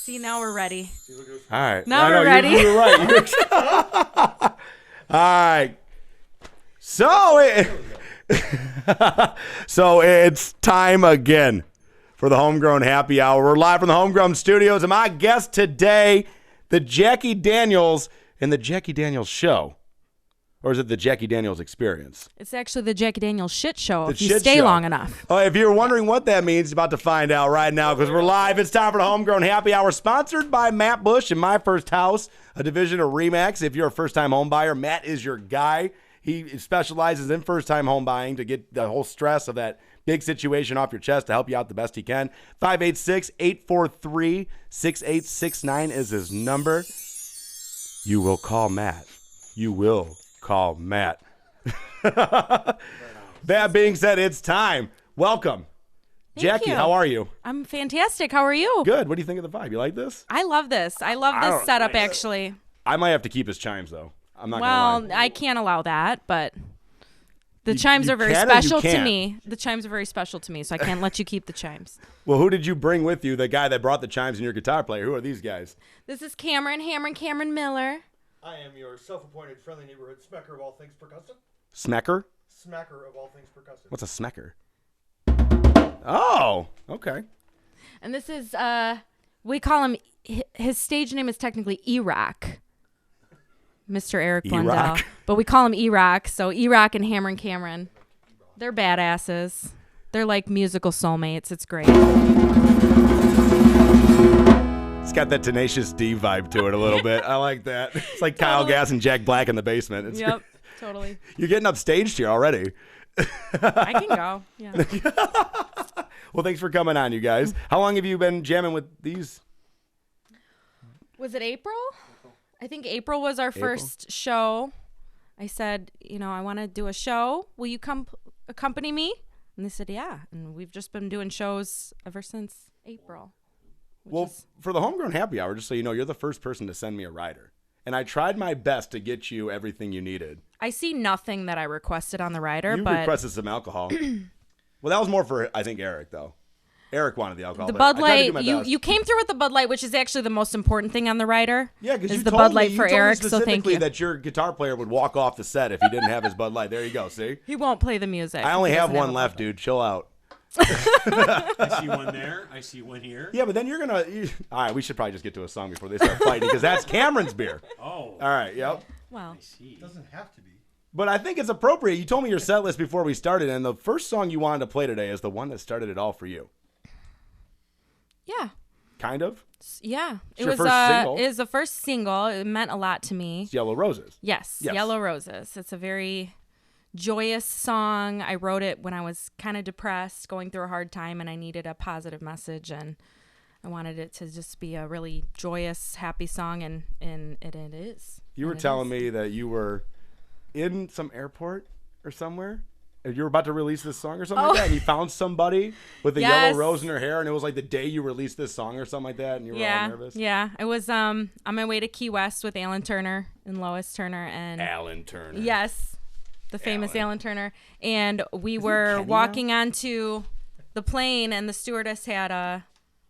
See, now we're ready. All right. Now we're ready. You're right. All right. So it's time again for the Homegrown Happy Hour. We're live from the Homegrown Studios, and my guest today, the Jacki Daniels and the Jacki Daniels Show. Or is it the Jacki Daniels Experience? It's actually the Jacki Daniels Shit Show if you shit stay show. long enough. If you're wondering what that means, you're about to find out right now because we're live. It's time for the Homegrown Happy Hour, sponsored by Matt Bush and My First House, a division of RE/MAX. If you're a first-time home buyer, Matt is your guy. He specializes in first-time home buying to get the whole stress of that big situation off your chest to help you out the best he can. 586-843-6869 is his number. You will call Matt. You will call Matt. That being said, it's time. Welcome. Thank Jacki, you. how are you? I'm fantastic. How are you? Good. What do you think of the vibe? You like this? I love this. I love this setup, actually. I might have to keep his chimes, though. I'm not Well, going to lie. I can't allow that, but the You- chimes you are very can or you special to can't? me. The chimes are very special to me, so I can't let you keep the chimes. Well, who did you bring with you? The guy that brought the chimes and your guitar player. Who are these guys? This is Cameron Miller. I am your self-appointed friendly neighborhood smecker of all things percussive. Smecker? Smacker of all things percussive. What's a smecker? Oh, okay. And this is, we call him, his stage name is technically E-Rock. Mr. Eric Blundell. E-Rock. But we call him E-Rock, so E-Rock and Cameron. They're badasses. They're like musical soulmates. It's great. It's got that Tenacious D vibe to it a little bit. I like that. It's like Kyle Totally. Gass and Jack Black in the basement. It's Yep, totally. You're getting upstaged here already. I can go. Yeah. Well, thanks for coming on, you guys. How long have you been jamming with these? Was it April? I think April was our first show. I said, I want to do a show. Will you come accompany me? And they said, yeah. And we've just been doing shows ever since April. Well, for the Homegrown Happy Hour, just so you know, you're the first person to send me a rider. And I tried my best to get you everything you needed. I see nothing that I requested on the rider, You but requested some alcohol. Well, that was more for, I think, Eric, though. Eric wanted the alcohol. the but Bud I tried to do Light, my you best. you came through with the Bud Light, which is actually the most important thing on the rider. Yeah, because is you the told Bud me, Light you for told me Eric, so thank specifically you. that your guitar player would walk off the set if he didn't have his Bud Light. There you go, see? He won't play the music. I only He have doesn't one a left, Bud Light. dude. Chill out. I see one there. I see one here. Yeah, but then you're going to... All right, we should probably just get to a song before they start fighting because that's Cameron's beer. Oh, All right, yep. Well, I see. It doesn't have to be. But I think it's appropriate. You told me your set list before we started, and the first song you wanted to play today is the one that started it all for you. yeah. Kind of? Yeah. It's your first single. It was the first single. It meant a lot to me. It's Yellow Roses. Yes, Yes. Yellow Roses. It's a very joyous song. I wrote it when I was kind of depressed, going through a hard time, and I needed a positive message, and I wanted it to just be a really joyous, happy song, and it is. You were And it telling is. me that you were in some airport or somewhere, and you were about to release this song or something like that, and you found somebody with a Yes. yellow rose in her hair, and it was like the day you released this song or something like that, and you were all nervous? Yeah. I was on my way to Key West with Alan Turner and Lois Turner, and Alan Turner. yes, the famous Alan Turner. And we Isn't were Kenny walking onto the plane, and the stewardess had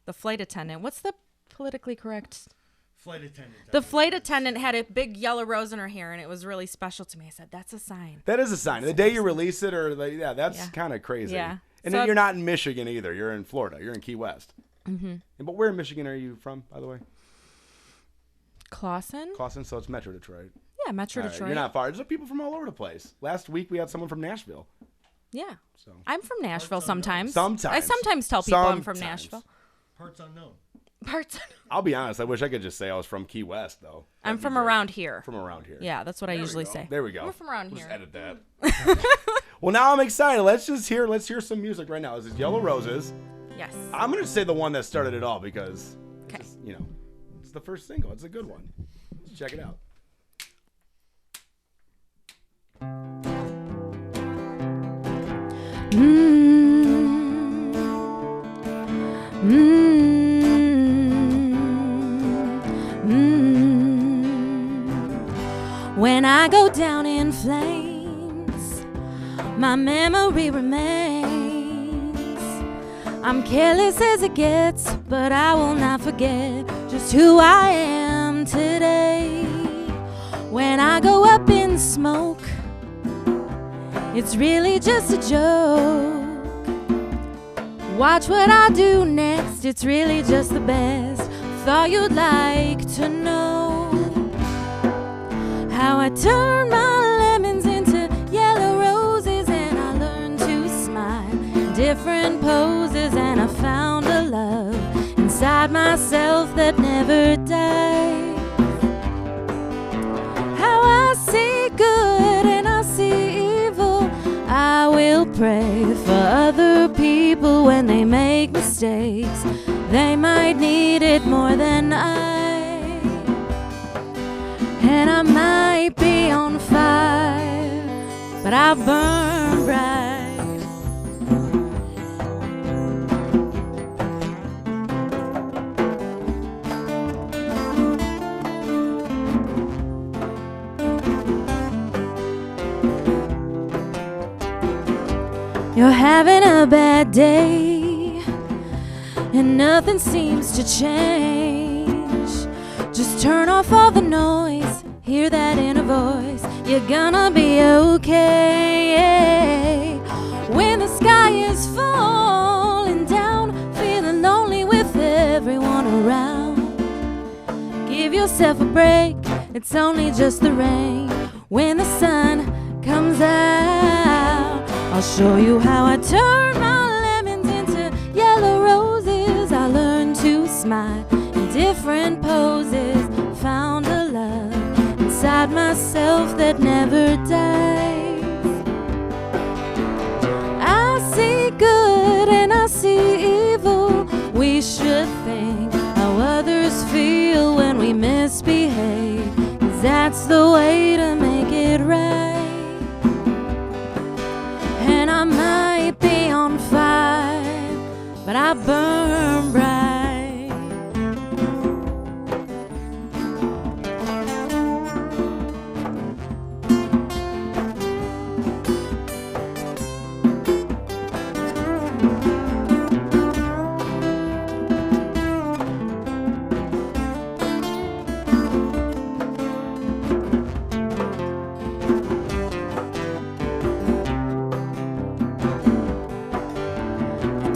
the flight attendant. What's the politically correct? Flight attendant. The flight attendant had a big yellow rose in her hair, and it was really special to me. I said, that's a sign. That is a sign. The day you release it, or like, that's Yeah. kind of crazy. Yeah. And So then you're not in Michigan either. You're in Florida. You're in Key West. Mm-hmm. But where in Michigan are you from, by the way? Clawson? Clawson, so it's Metro Detroit. Yeah, Metro All right, Detroit. you're not far. There's people from all over the place. Last week we had someone from Nashville. Yeah. So I'm from Nashville sometimes. Sometimes. I sometimes tell people I'm from Sometimes. Nashville. Parts unknown. Parts. I'll be honest. I wish I could just say I was from Key West, though. I'm That'd be from great. around here. From around here. Yeah, that's what I usually go. say. There we go. We're from around We'll here. just edit that. Well, now I'm excited. Let's hear some music right now. This is Yellow Roses. Yes. I'm gonna say the one that started it all because, Okay. it's the first single. It's a good one. Let's check it out. When I go down in flames, my memory remains. I'm careless as it gets, but I will not forget just who I am today. When I go up in smoke, it's really just a joke. Watch what I do next, it's really just the best. Thought you'd like to know how I turn my lemons into yellow roses, and I learned to smile in different poses, and I found a love inside myself that never dies. How I see good and I see evil, I will pray for other people when they make mistakes. They might need it more than I, and I might be on fire, but I burn bright. You're having a bad day, and nothing seems to change. Just turn off all the noise, hear that inner voice. You're gonna be okay. When the sky is falling down, feeling lonely with everyone around, give yourself a break, it's only just the rain. When the sun comes out, I'll show you how I turn my lemons into yellow roses. I learned to smile in different poses, found a love inside myself that never dies. I see good and I see evil. We should think how others feel when we misbehave, 'cause that's the way to make it right. And I might be on fire, but I burn bright.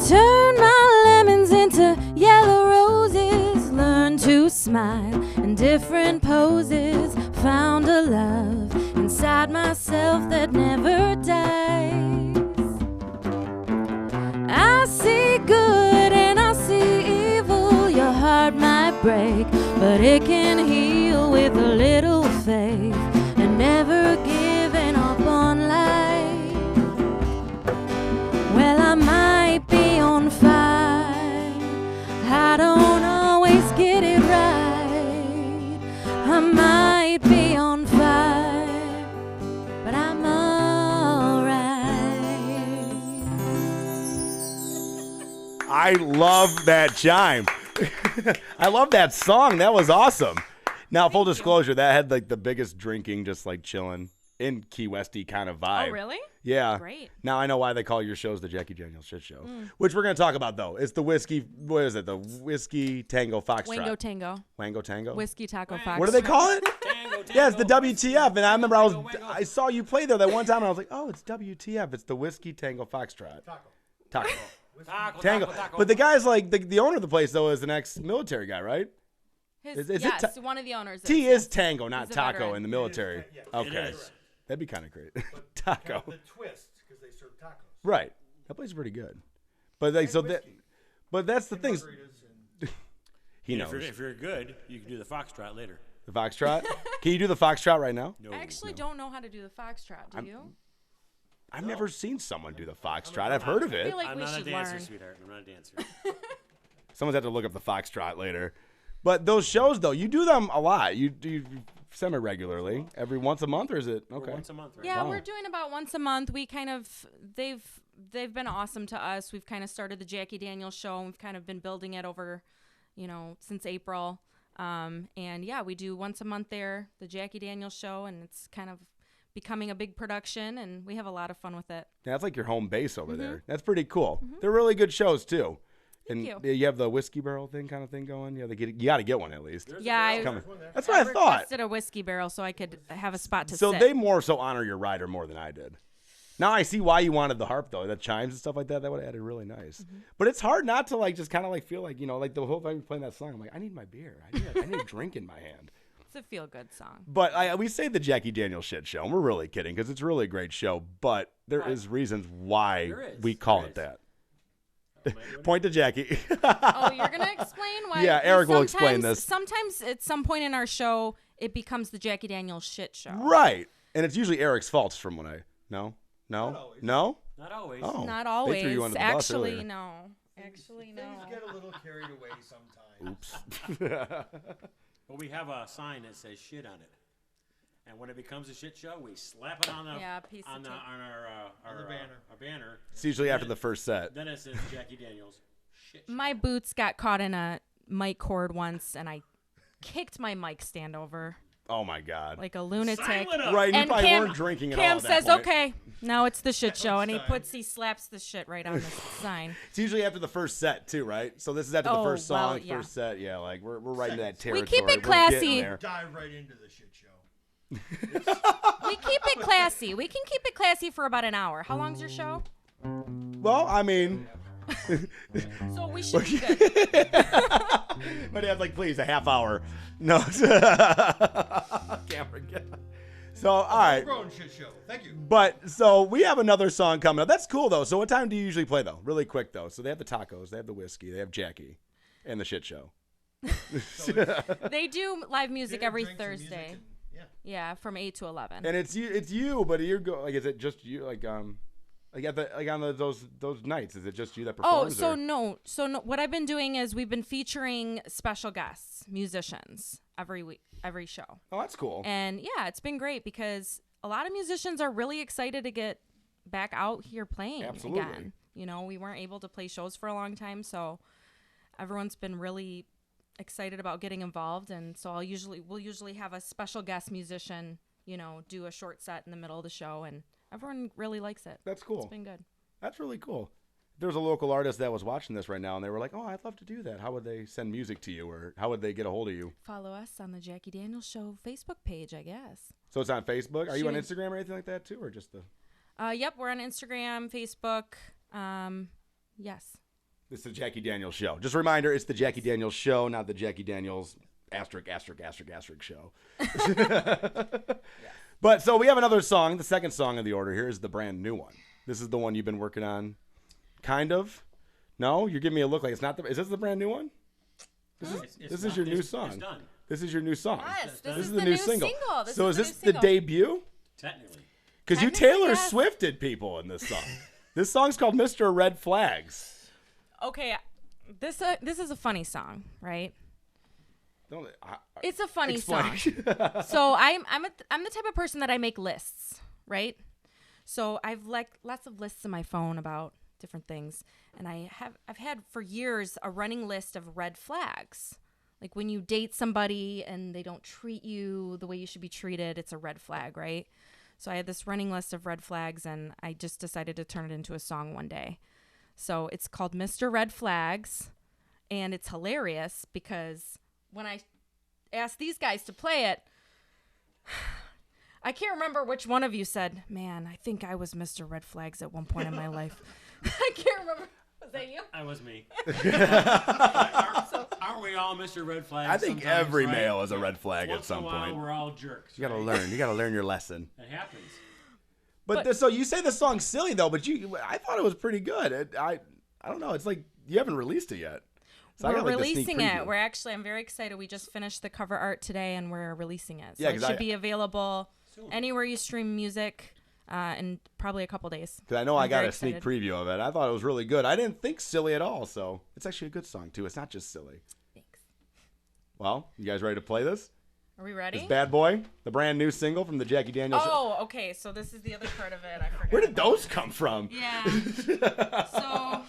Turn my lemons into yellow roses, learn to smile in different poses, found a love inside myself that never dies. I see good and I see evil. Your heart might break, but it can heal with a little faith, and never giving up on life. Well, I might be on fire, I don't always get it right. I might be on fire, but I'm alright. I love that chime. I love that song. That was awesome. Now, full disclosure, that had like the biggest drinking, just like chilling in Key Westy kind of vibe. Oh, really? Yeah. Great. Now I know why they call your shows the Jacki Daniels Show, which we're going to talk about, though. It's the whiskey, what is it? The Whiskey Tango Foxtrot. Wango Tango. Wango Tango? Whiskey Taco Fox. What do they call it? Tango, Yeah, it's the WTF. And I remember Wango. I saw you play there that one time, and I was like, oh, it's WTF. It's the Whiskey Tango Foxtrot. Taco. Tango. Taco. But the guy's like, the owner of the place, though, is an ex-military guy, right? Is it yes, one of the owners. T is Tango, not He's a Taco veteran. in the military. Okay. It is. That'd be kind of great. Taco. The twist, because they serve tacos. Right. That place is pretty good. But like, so that, whiskey. but that's the thing. Margaritas and He knows. If you're good, you can do the foxtrot later. The foxtrot. Can you do the foxtrot right now? No. I actually don't know how to do the foxtrot. Do you? I've never seen someone do the foxtrot. I've heard of I it. feel like I'm we not a should dancer, learn. sweetheart. I'm not a dancer. Someone's have to look up the foxtrot later. But those shows, though, you do them a lot. You do semi-regularly, every once a month, or is it okay? Or once a month, right? Yeah, Wow. we're doing about once a month. We kind of they've been awesome to us. We've kind of started the Jacki Daniels Show, and we've kind of been building it over, since April. And yeah, we do once a month there, the Jacki Daniels Show, and it's kind of becoming a big production, and we have a lot of fun with it. Yeah, that's like your home base over there. That's pretty cool. They're really good shows too. And you. have the whiskey barrel kind of thing going. Yeah, you got to get one at least. Yeah, That's what I thought. requested a whiskey barrel so I could have a spot to So sit. they more so honor your rider more than I did. Now I see why you wanted the harp though, the chimes and stuff like that. That would have added really nice. But it's hard not to like just kind of like feel like like the whole time you're playing that song. I'm like, I need my beer. I need a drink in my hand. It's a feel-good song. But we say the Jacki Daniels shit show, and we're really kidding because it's really a great show. But there is reasons why we call it that. Point to Jacki. Oh, you're gonna explain why? Yeah, Eric will explain this. Sometimes at some point in our show, it becomes the Jacki Daniels shit show. Right, and it's usually Eric's faults from when I no. Not always. Oh, Not they always. threw you under the bus Actually, earlier. no. Actually, no. Things get a little carried away sometimes. Oops. But we have a sign that says shit on it. And when it becomes a shit show, we slap it on the piece of on tape. our banner. Our banner. It's usually after the first set. Then it says Jacki Daniels shit show. My boots got caught in a mic cord once, and I kicked my mic stand over Oh my God. like a lunatic. Silent up. Right, you And probably Cam- weren't drinking at all Cam at that says, point. "Okay, now it's the shit show," and he time. slaps the shit right on the sign. It's usually after the first set too, right? So this is after the Oh, first song, well, yeah. first set. Yeah, like we're right into that We territory. keep it We're classy. getting there. Dive right into the shit show. We keep it classy. We can keep it classy for about an hour. How long's your show? Well, I mean, So we should be good. my dad's like, please, a half hour. No. Can't forget. So, all right. Homegrown shit show. Thank you. But so we have another song coming up. That's cool though. So what time do you usually play though? Really quick though. So they have the tacos, they have the whiskey, they have Jacki, and the shit show. They do live music Dinner, every drinks, and music, Thursday. and- yeah. Yeah, from 8 to 11. And it's you, but you're like, is it just you? Like on those nights, is it just you that performs? So or? no. What I've been doing is we've been featuring special guests, musicians, every week, every show. Oh, that's cool. And yeah, it's been great because a lot of musicians are really excited to get back out here playing Absolutely. again. You know, we weren't able to play shows for a long time, so everyone's been really excited about getting involved. And so we'll usually have a special guest musician, you know, do a short set in the middle of the show, and everyone really likes it. That's cool. It's been good. That's really cool. If there's a local artist that was watching this right now and they were like, oh, I'd love to do that. How would they send music to you, or how would they get a hold of you? Follow us on the Jacki Daniels Show Facebook page, I guess. So it's on Facebook. Are you on Shooting- Instagram or anything like that too, or just the? Yep, we're on Instagram, Facebook. Yes. This is the Jacki Daniels Show. Just a reminder, it's the Jacki Daniels Show, not the Jacki Daniels * show. But so we have another song. The second song of the order here is the brand new one. This is the one you've been working on, kind of. No, you're giving me a look like it's not. Is this the brand new one? This is your new song. It's done. This is your new song. Yes, This this is is the new single. So is the this new the single. debut? Technically. Because you Technically, Taylor yes. Swifted people in this song. This song's called Mr. Red Flags. Okay, this is a funny song, right? It's a funny Explain. song. So I'm the type of person that I make lists, right? So I've like lots of lists in my phone about different things, and I've had for years a running list of red flags. Like when you date somebody and they don't treat you the way you should be treated, it's a red flag, right? So I had this running list of red flags, and I just decided to turn it into a song one day. So it's called Mr. Red Flags, and it's hilarious because when I asked these guys to play it, I can't remember which one of you said, man, I think I was Mr. Red Flags at one point in my life. I can't remember. Was that you? That was me. Aren't we all Mr. Red Flags? I think sometimes, every right? male is a red flag Once at some in a while, point. We're all jerks. You gotta right? learn. You gotta learn your lesson. It happens. But so you say the song's silly though, but I thought it was pretty good. I don't know. It's like you haven't released it yet. So I We're got, like, the sneak releasing it. preview. I'm very excited. We just finished the cover art today, and we're releasing it. So Yeah, it 'cause should be available anywhere you stream music in probably a couple days. Because I know I I'm got very a sneak excited. preview of it. I thought it was really good. I didn't think silly at all. So it's actually a good song too. It's not just silly. Thanks. Well, you guys ready to play this? Are we ready? This Bad Boy, the brand new single from the Jacki Daniels Show. Oh, okay. So this is the other part of it. I forgot. Where did those come from? Yeah. So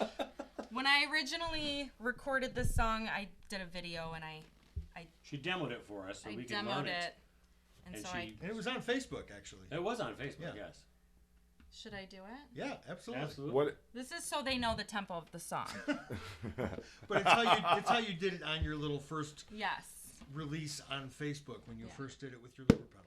when I originally recorded this song, I did a video and I She demoed it for us so we could demoed learn it. And And so she- And it was on Facebook, actually. It was on Facebook, Yeah. yes. should I do it? Yeah, absolutely. Absolutely. What? This is so they know the tempo of the song. But it's how you did it on your little first Yes. release on Facebook when you Yeah. first did it with your liver pedal.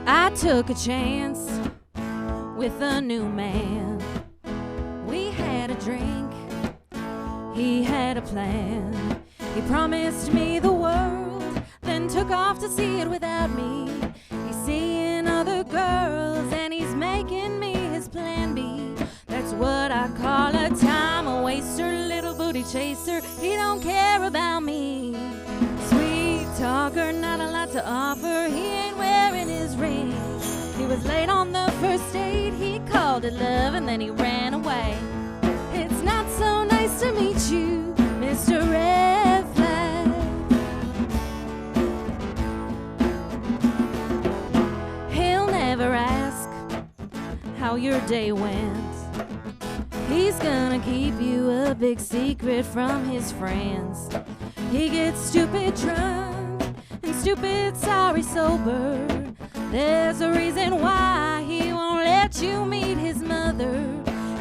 I took a chance with a new man. We had a drink, he had a plan. He promised me the world, then took off to see it without me. He's seeing other girls and he's making me his plan B. That's what I call a time waster, little booty chaser. He don't care about me. Sweet talker, not a lot to offer. He ain't wearing his ring. He was late on the first date. He called it love and then he ran away. It's not so nice to meet you, Mr. Red Flag. He'll never ask how your day went. He's gonna keep you a big secret from his friends. He gets stupid drunk and stupid sorry sober. There's a reason why he won't let you meet his mother.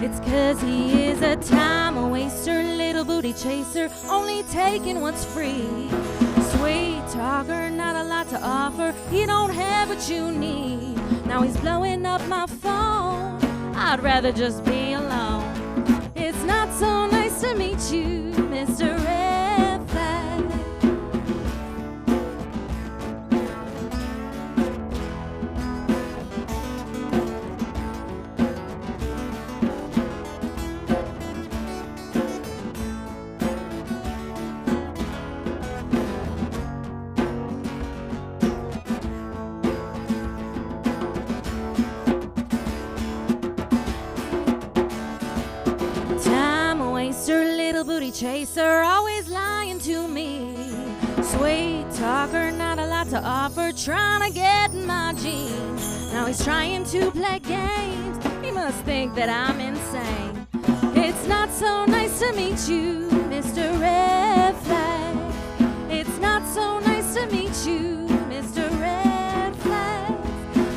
It's 'cause he is a time waster, little booty chaser, only taking what's free. Sweet talker, not a lot to offer. He don't have what you need. Now he's blowing up my phone. I'd rather just be alone. It's not so nice to meet you, Mr. Red Flag. Time waster, little booty chaser, always lying to me. Sweet talker, not a lot to offer, trying to get in my jeans. Now he's trying to play games. He must think that I'm insane. It's not so nice to meet you, Mr. Red Flag. It's not so nice to meet you, Mr. Red Flag.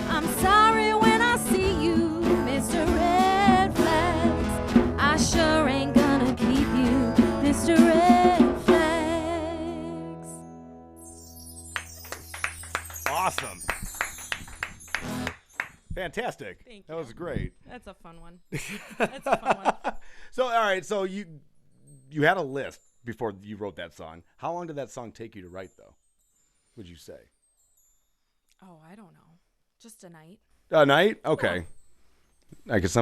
I'm sorry when I see you, Mr. Red Flags. I sure ain't gonna keep you, Mr. Red Flags. Awesome. Fantastic. Thank That you. was great. That's a fun one. That's a fun one. So, all right. So you had a list before you wrote that song. How long did that song take you to write, though? Would you say Oh, I don't know. Just a night. a night? Okay. I guess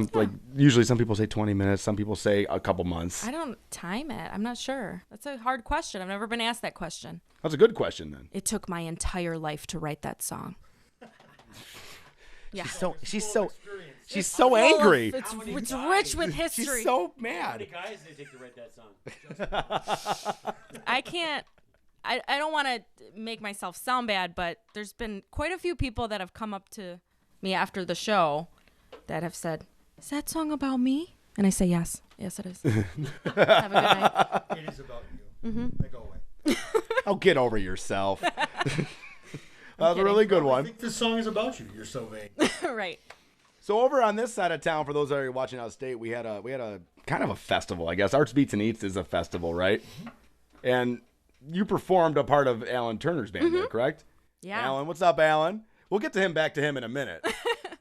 usually some people say 20 minutes. Some people say a couple months. I don't time it. I'm not sure. That's a hard question. I've never been asked that question. That's a good question then. It took my entire life to write that song. Yeah. She's Full so of experience. she's so angry. It's many rich guys? with history. She's so How many mad. guys did it take to write that song? I can't. I don't want to make myself sound bad, but there's been quite a few people that have come up to me after the show that have said, "Is that song about me?" And I say, "Yes, yes, it is." Have a good night. It is about you. They go away. Oh, get over yourself. That was a kidding. really good I one. think this song is about you. You're so vain. Right. So over on this side of town, for those that are watching out of state, we had a kind of a festival, I guess. Arts Beats and Eats is a festival, right? And you performed a part of Alan Turner's band there, correct? Yeah. Alan, what's up, Alan? We'll get back to him in a minute.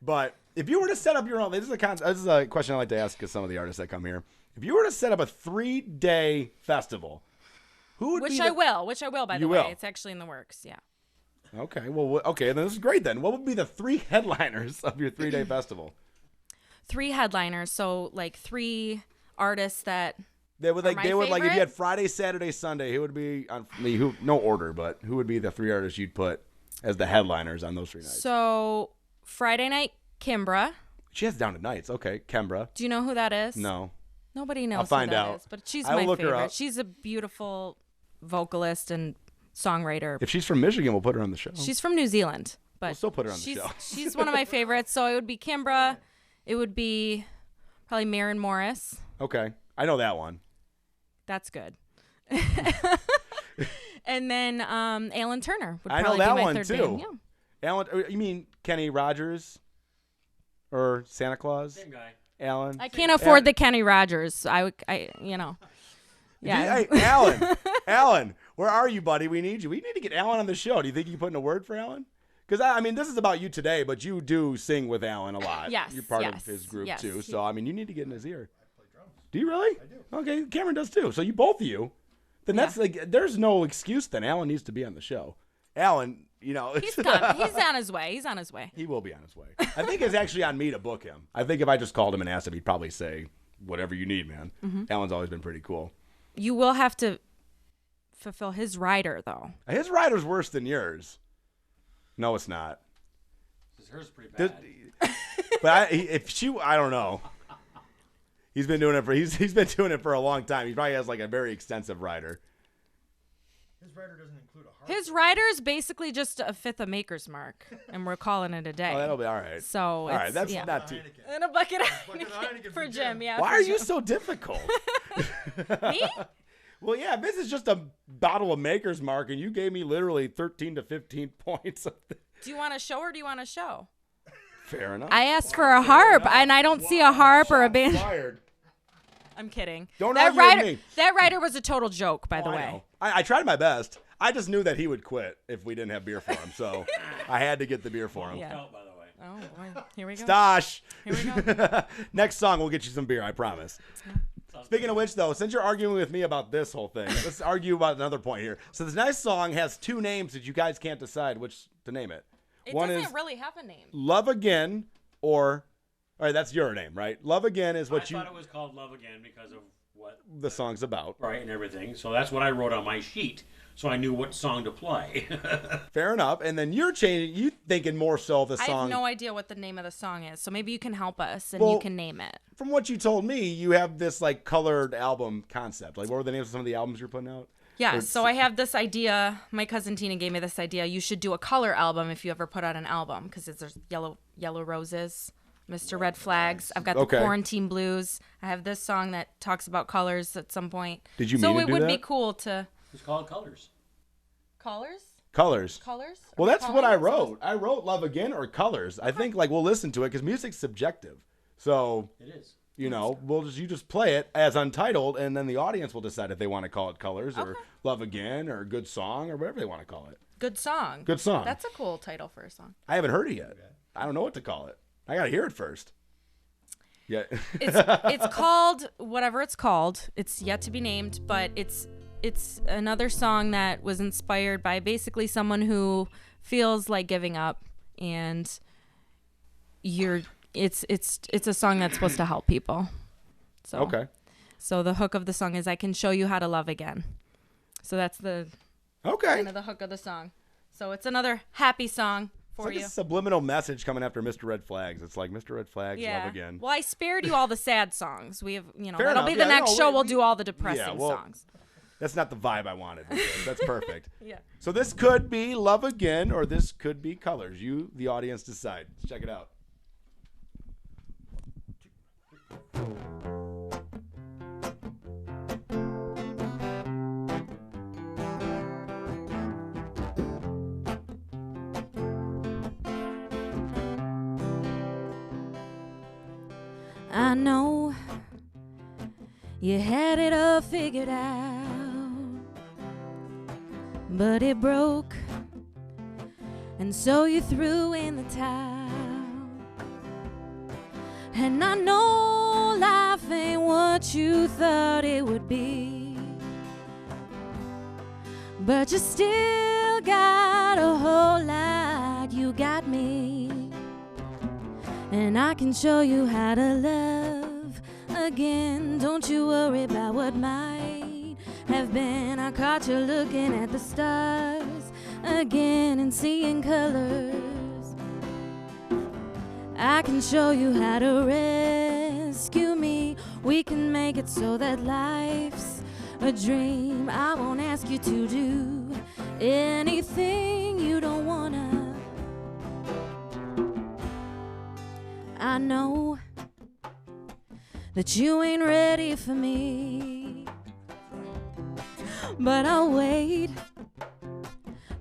But if you were to set up your own, this is a question I like to ask some of the artists that come here. If you were to set up a 3-day festival, who would Which be I will, by the You way. will. It's actually in the works. Yeah. Okay, well, okay, then this is great then. What would be the 3 headliners of your 3-day festival? 3 headliners. So like 3 artists that They would my if you favorite? had Friday, Saturday, Sunday, who would be on no order, but who would be the 3 artists you'd put as the headliners on those 3 nights? So Friday night, Kimbra. She has down to nights. Okay, Kembra. Do you know who that is? No. Nobody knows I'll find who that out. is, but she's I will my look her favorite. up. She's a beautiful vocalist and songwriter. If she's from Michigan, we'll put her on the show. She's from New Zealand, but We'll still put her on the she's, show. she's one of my favorites. So it would be Kimbra. It would be probably Maren Morris. Okay. I know that one. That's good. And then Alan Turner would I know probably that be my one, third too. band. Yeah. Alan, you mean Kenny Rogers or Santa Claus? Same guy. Alan. I can't afford the Kenny Rogers. Yeah. Hey, Alan, where are you, buddy? We need you. We need to get Alan on the show. Do you think you can put in a word for Alan? Because, I mean, this is about you today, but you do sing with Alan a lot. Yes. You're part of his group, yes. too. So, I mean, you need to get in his ear. Do you really? I do. Okay, Cameron does, too. So, both of you. Then that's like, there's no excuse then. Alan needs to be on the show. Alan, you know. He's on his way. He's on his way. He will be on his way. I think it's actually on me to book him. I think if I just called him and asked him, he'd probably say, whatever you need, man. Mm-hmm. Alan's always been pretty cool. You will have to fulfill his rider, though. His rider's worse than yours. No, it's not. Hers is pretty bad. But I don't know. He's been doing it for a long time. He probably has like a very extensive rider. His rider doesn't include a harp. His rider is basically just a fifth of Maker's Mark, and we're calling it a day. Oh, that'll be all right. So all right, it's, that's yeah. not too. And a bucket of Bucket of Heineken for Jim. Yeah. Why for are you Jim. so difficult? Me? Well, yeah, this is just a bottle of Maker's Mark, and you gave me literally 13 to 15 points. Do you want a show or do you want a show? Fair enough. I asked for a harp, and I don't see a harp or a band. Fired. I'm kidding. Don't that argue with rider, me. That rider was a total joke, by the I way. know. I tried my best. I just knew that he would quit if we didn't have beer for him, so I had to get the beer for him. Yeah. Felt, by the way. Oh, boy. Here we go. Stosh. Here we go. Next song, we'll get you some beer, I promise. Speaking of which, though, since you're arguing with me about this whole thing, let's argue about another point here. So this next song has two names that you guys can't decide which to name it. It One doesn't is really have a name. Love Again, or all right, that's your name, right? Love Again is what I thought it was called Love Again because of what the song's about. right and everything. So that's what I wrote on my sheet, so I knew what song to play. Fair enough. And then you're changing. You thinking more so of the I song. have no idea what the name of the song is, so maybe you can help us and Well, you can name it. From what you told me, you have this like colored album concept. Like, what were the names of some of the albums you're putting out? Yeah, Or- so I have this idea. My cousin Tina gave me this idea. You should do a color album if you ever put out an album, because there's yellow roses, Mr. Red Flags. I've got Okay. the Quarantine Blues. I have this song that talks about colors at some point. Did you So mean to it do would be that? cool to It's called Colors. colors. Colors. Colors. Well, Are we that's what calling I it? wrote. I wrote Love Again or Colors. I think like we'll listen to it because music's subjective. So It is. you know, you just play it as untitled, and then the audience will decide if they want to call it Colors or Love Again or Good Song or whatever they want to call it. Good song. Good song. That's a cool title for a song. I haven't heard it yet. I don't know what to call it. I gotta hear it first. Yeah. It's called whatever it's called. It's yet to be named, but it's another song that was inspired by basically someone who feels like giving up, and it's a song that's supposed to help people. So Okay. So the hook of the song is "I can show you how to love again." So that's the Okay. kind of the hook of the song. So it's another happy song It's for like you. a subliminal message coming after Mr. Red Flags. It's like Mr. Red Flags, Love Again. Well, I spared you all the sad songs. We have, Fair that'll enough. be the Yeah, next no, show. we- We'll do all the depressing well, songs. That's not the vibe I wanted. with this. That's perfect. Yeah. So this could be Love Again or this could be Colors. You, the audience, decide. Let's check it out. I know you had it all figured out, but it broke, and so you threw in the towel. And I know life ain't what you thought it would be, but you still got a whole lot. You got me, and I can show you how to love again. Don't you worry about what might have been. I caught you looking at the stars again and seeing colors. I can show you how to rescue me. We can make it so that life's a dream. I won't ask you to do anything you don't wanna. I know that you ain't ready for me, but I'll wait,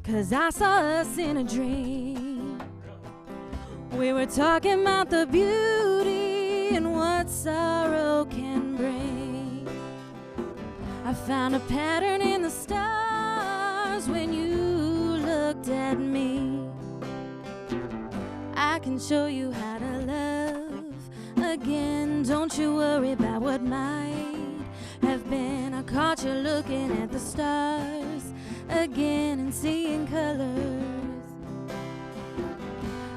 'cause I saw us in a dream. We were talking about the beauty and what sorrow can bring. I found a pattern in the stars when you looked at me. I can show you how to love again. Don't you worry about what might have been. I caught you looking at the stars again and seeing colors.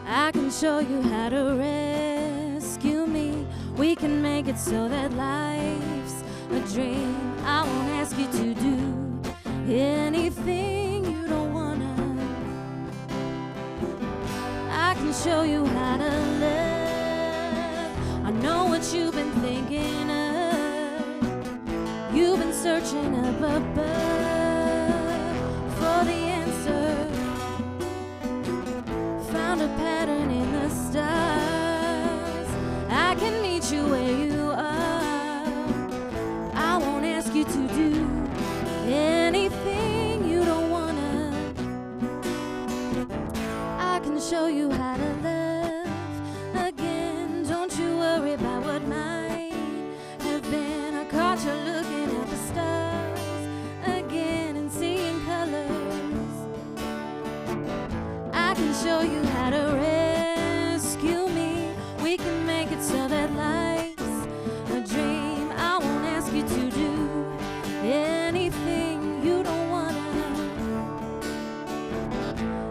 I can show you how to rescue me. We can make it so that life's a dream. I won't ask you to do anything you don't wanna. I can show you how to love. I know what you've been thinking of. You've been searching up above for the answer. Found a pattern in the stars. I can meet you where you are. I won't ask you to do anything you don't wanna. I can show you how to love again. Don't you worry about what might have been. I caught you looking at the stars again and seeing colors. I can show you how to rescue me. We can make it so that life's a dream. I won't ask you to do anything you don't wanna.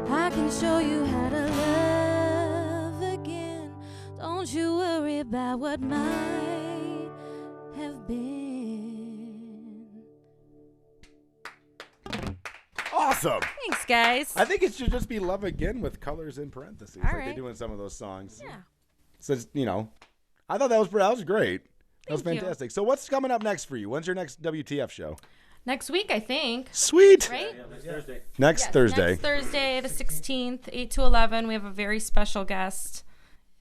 I can show you how to love again. Don't you worry about what might have been. Awesome. Thanks, guys. I think it should just be Love Again with colors in parentheses, All like right. they do in some of those songs. Yeah. So, I thought that was great. That was Thank you. fantastic. So what's coming up next for you? When's your next WTF show? Next week, I think. Sweet. Right? Yeah, next Thursday. Next Yes, Thursday. Next Thursday, the 16th, 8 to 11. We have a very special guest,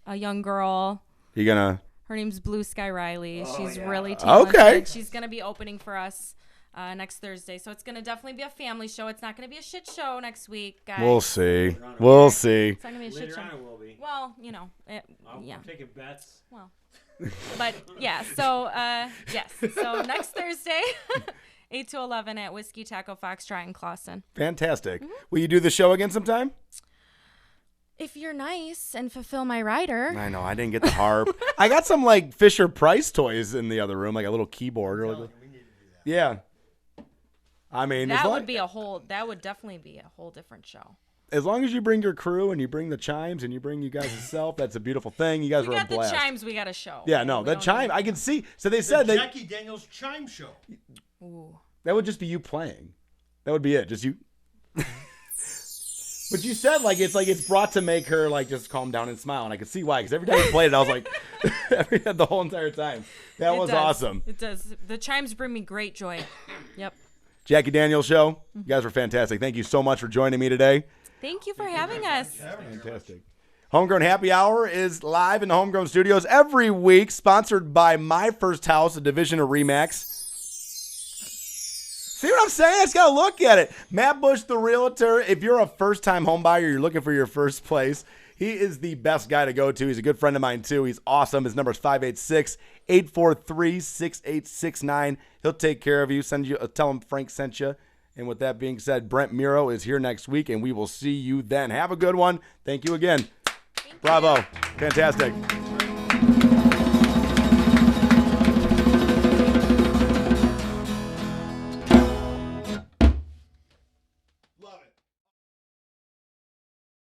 a young girl. You gonna? Her name's Blue Sky Riley. She's really Okay. talented. She's going to be opening for us next Thursday. So it's going to definitely be a family show. It's not going to be a shit show next week, guys. We'll see. We'll see. It's not going to be a shit Later show. on it will be. Well, yeah. I'm taking bets. Well, but yeah. So yes. So next Thursday, 8 to 11 at Whiskey Taco Foxtrot in Clawson. Fantastic. Will you do the show again sometime? If you're nice and fulfill my rider. I know. I didn't get the harp. I got some like Fisher Price toys in the other room, like a little keyboard or like. Yeah. I mean, That would definitely be a whole different show. as long as you bring your crew and you bring the chimes and you bring you guys yourself, that's a beautiful thing. You guys We were a got the blast. chimes. We got a show. Yeah, no, We that don't chime, need- I can see. So they The said Jacki Daniels Chime Show. Ooh. that would just be you playing. That would be it, just you. But you said like it's brought to make her like just calm down and smile, and I could see why. Because every time you played it, I was like, the whole entire time. That It was does. awesome. It does. The chimes bring me great joy. Yep. Jacki Daniels Show, you guys were fantastic. Thank you so much for joining me today. Thank you for having us. Fantastic. Homegrown Happy Hour is live in the Homegrown Studios every week, sponsored by My First House, a division of Remax. See what I'm saying? I just got to look at it. Matt Bush, the realtor. If you're a first-time home buyer, you're looking for your first place, he is the best guy to go to. He's a good friend of mine, too. He's awesome. His number is 586-843-6869. He'll take care of you. Tell him Frank sent you. And with that being said, Brent Muro is here next week, and we will see you then. Have a good one. Thank you again. Bravo. Fantastic.